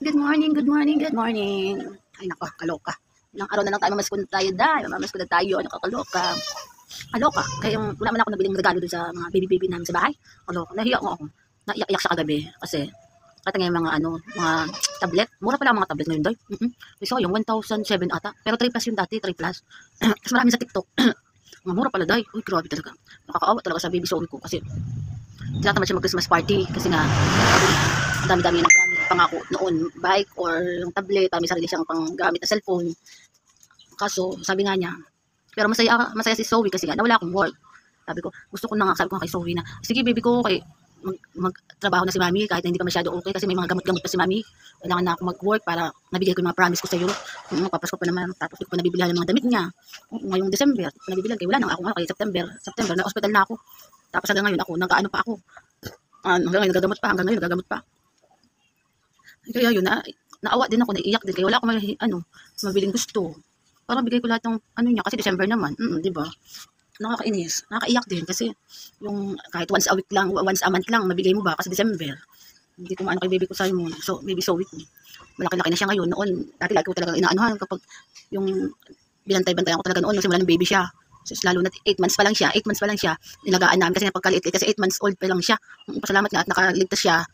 Good morning, good morning, good morning. Ay nako, kaloka. Ilang araw na lang tayo mamaskon tayo dahil. Mamaskon na tayo, ano kakaloka. Kaloka. Kaya yung wala man ako nabiling regalo dun sa mga baby namin sa bahay. Kaloka. Nahiya mo ako. Naiyak-iyak siya kagabi kasi katanya yung mga mga tablet. Mura pala ang mga tablet ngayon, doy. So, yung 1,007 ata. Pero 3 plus yung dati, 3 plus. Mas marami sa TikTok. Mga mura pala, doy. Uy, grabe talaga. Nakakaawa talaga sa baby Zoe ko kasi tinatamad siya mag-Christmas party kasi nga ang dami-dami ng pangako noon, bike or yung tablet, para may sarili siyang panggamit na cellphone. Kaso, sabi nga niya, pero masaya si Zoe kasi nga, nawala akong work. Sabi ko nga kay Zoe na, sige baby ko, kay magtrabaho na si mami kahit na hindi pa masyado okay kasi may mga gamot-gamot pa si mami. Kailangan na ako mag-work para nabigay ko yung mga promise ko sa iyo. Papasko pa naman, tapos hindi ko pa nabibilihan ng mga damit niya. Ngayong December, hindi ko nabibilihan, kaya wala na ako, kaya September na hospital na ako. Tapos hanggang ngayon ako, nag-ano pa ako. Hanggang ngayon nagagamot pa. Kaya yun, naawa din ako, naiiyak din. Kaya wala akong mabiling gusto. Parang bigay ko lahat ng niya, kasi December naman. Di ba? Nakakainis. Nakakaiyak din kasi yung kahit once a week lang, once a month lang, mabigay mo ba? Kasi December. Hindi ko maano kay baby ko Simon. So, baby Zoe ko. Malaki-laki na siya ngayon. Noon, dati lagi ko talaga inaanohan kapag yung binantay-bantayan ko talaga noon, nung simula ng baby siya. So, lalo na 8 months pa lang siya, nilagaan namin kasi napagkaliit kasi 8 months old pa lang siya. Pasalamat nga at nakaligtas siya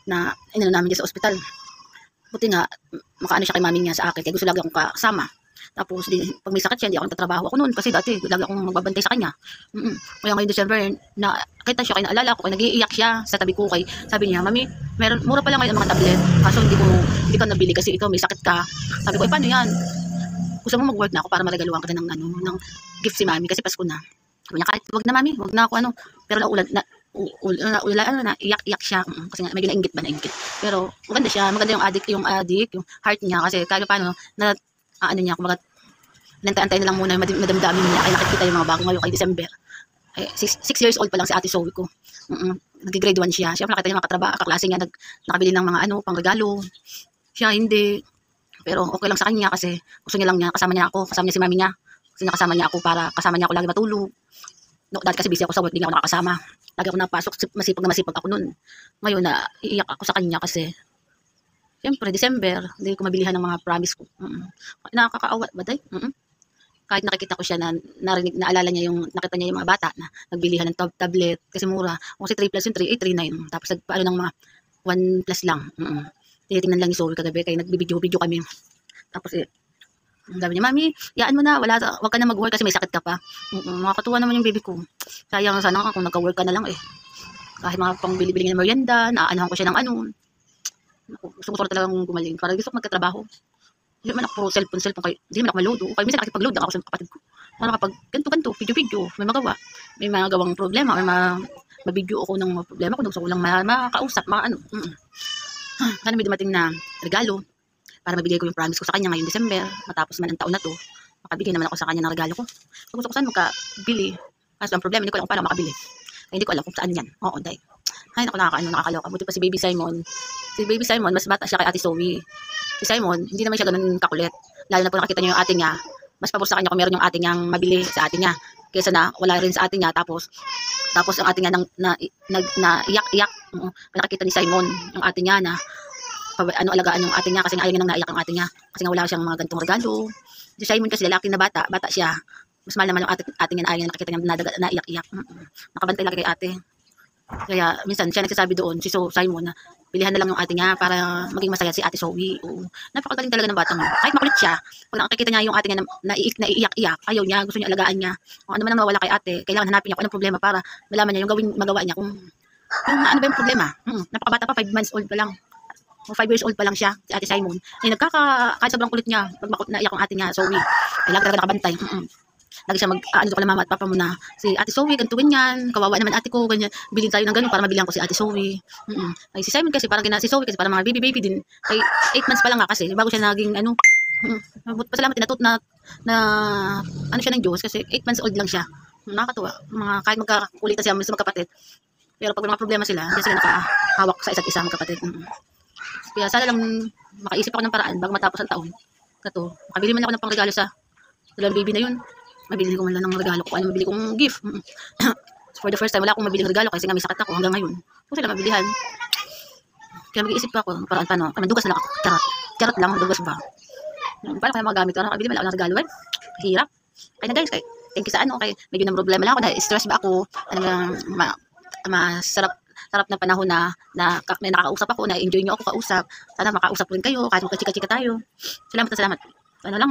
na inano namin dyan sa ospital. Buti nga, makaano siya kay mami niya sa akin, kaya gusto lagi akong kasama. Tapos, pag may sakit siya, hindi ako nagtatrabaho ako noon kasi dati, lagi akong magbabantay sa kanya. Kaya ngayong December, kita siya, kaya naalala ko, kaya nag-iiyak siya sa tabi ko kay, sabi niya, mami, mura pa lang ngayon ang mga tablet, kaso hindi ka nabili kasi ikaw may sakit ka. Sabi ko, paano yan? Gusto mo mag-work na ako para maregaluhan ka na ng gift si mami kasi Pasko na. Sabi niya, kahit wag na mami, wag na ako pero iyak-iyak siya kasi nga may ginainggit ba na inggit. Pero maganda yung yung heart niya kasi kahit paano na niya kumbaga nantay-antay na lang muna madamdamin niya kaya nakikita yung mga bago ngayon kay December. 6 years old pa lang si Ate Zoe ko. Nag-grade 1 siya. Siyempre nakita niya mga kaklase niya nakabili ng mga pangregalo. Siya hindi. Pero okay lang sa kanya kasi gusto niya lang niya kasama niya si mami niya. Gusto niya kasama niya ako para kasama niya ako lagi matulog. No, dati kasi busy ako sa work, hindi ako nakakasama. Lagi ako napasok, masipag ako nun. Ngayon na iiyak ako sa kanya kasi siyempre December, hindi ko mabilihan ng mga promise ko. Nakakaawa ba day? Kahit nakikita ko siya na naalala niya nakita niya yung mga bata na nagbilihan ng tablet kasi mura. Kasi 3 plus yung 3839. Tapos nagpaano ng mga 1 plus lang. Tinitingnan lang yung Zoe kagabi kaya nagbibideo kami. Tapos sabi niya, mami, yaan mo na, wag ka na mag-work kasi may sakit ka pa. Nakakatuwa naman yung baby ko. Sayang sana kung nagka-work ka na lang Kahit mga pang bili-bili ng merienda, naanahan ko siya ng gusto ko talagang gumaling. Para gusto ko magkatrabaho. Hindi man ako puro cellphone kayo. Hindi man ako malodo. Kaya minsan nakikipag-load ako sa kapatid ko. Para kapag ganto, video, may magawa. May mga gawang problema or mabidyo ako ng problema ko. Gusto ko lang makausap, Sana may dumating na regalo para mabigay ko yung promise ko sa kanya ngayong December, matapos man ang taon na to, makabigay naman ako sa kanya ng regalo ko. So, gusto ko saan makabili. Kaso ang problema, hindi ko alam kung paano makabili. Kaya hindi ko alam kung saan yan. Oo, dahil. Ay, nakakaloka. Buti pa si Baby Simon. Si Baby Simon, mas bata siya kay Ate Zoe. Si Simon, hindi naman siya ganun kakulit. Lalo na po nakita niyo yung ate niya, mas pabor sa kanya kung meron yung ate niyang mabili sa ate niya. Kaysa na wala rin sa ate niya, tapos ang ate niya na iyak-iyak. Nakikita ni Simon, yung ate niya na alagaan yung ate niya kasi ayaw niya nang naiyak ang ate niya kasi nga wala siyang mga gantong regalo. Si Simon kasi lalaki na bata siya, mas mahal naman yung ate niya na ayaw niya nakikita niya naiyak-iyak. Nakabantay lagi kay ate, kaya minsan siya nagsasabi doon si Simon na pilihan na lang yung ate niya para maging masaya si Ate Zoe. Napakagaling talaga ng batang kahit makulit siya, pag nakikita niya yung ate niya na iiyak-iyak, ayaw niya, gusto niya alagaan niya. Kung ano man ang nawala kay ate, kailangan hanapin niya kung anong problema para malaman niya yung magawa niya kung ano ba yung problema. Napakabata pa, 5 months old pa lang. 5 years old pa lang siya, si Ate Simon. Kahit sobrang kulit niya, pag naiyak ang ate niya, Zoe. Kailangan talaga nakabantay. Lagi siya ano ko lang mama at papa mo na, si Ate Zoe, gantuin yan. Kawawa naman ate ko, ganyan. Bilhin tayo ng ganun para mabilihan ko si Ate Zoe. Ay, si Simon kasi, si Zoe kasi parang mga baby din. Kay 8 months pa lang nga kasi, bago siya naging pasalamat na ano siya ng Diyos kasi 8 months old lang siya. Nakakatuwa. Kahit magkakulitan siya, mga kapatid. Pero pag may mga problema sila, hindi sila nakahawak sa isa't isa, mga kapatid. Kaya sana lang makaisip ako ng paraan bago matapos ang taon. Makabili man ako ng pangregalo sa dalawang baby na yun. Mabili ko man lang ng regalo ko. Ano mabili kong gift. For the first time, wala akong mabiling regalo kasi nga may sakit ako hanggang ngayon. Kung sila mabilihan. Kaya mag-iisip pa ako, parang paano, dugas na lang ako, charot lang, dugas ba? Paano kaya magamit ko? Nakabili man ako ng regalo, hirap. Kaya na guys, thank you sa ano, kay medyo na problema lang ako, dahil stress ba ako, masarap na panahon na may nakakausap ako, na enjoy nyo ako kausap. Sana makausap rin kayo, kahit magka-chika-chika tayo. Salamat na salamat. Ano lang,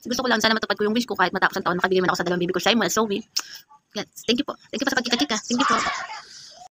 gusto ko lang, sana matupad ko yung wish ko, kahit matapos ang taon, makabili man ako sa dalawang baby ko, Shimon at Zoe. Yes, thank you po sa pagkika-chika. Thank you po.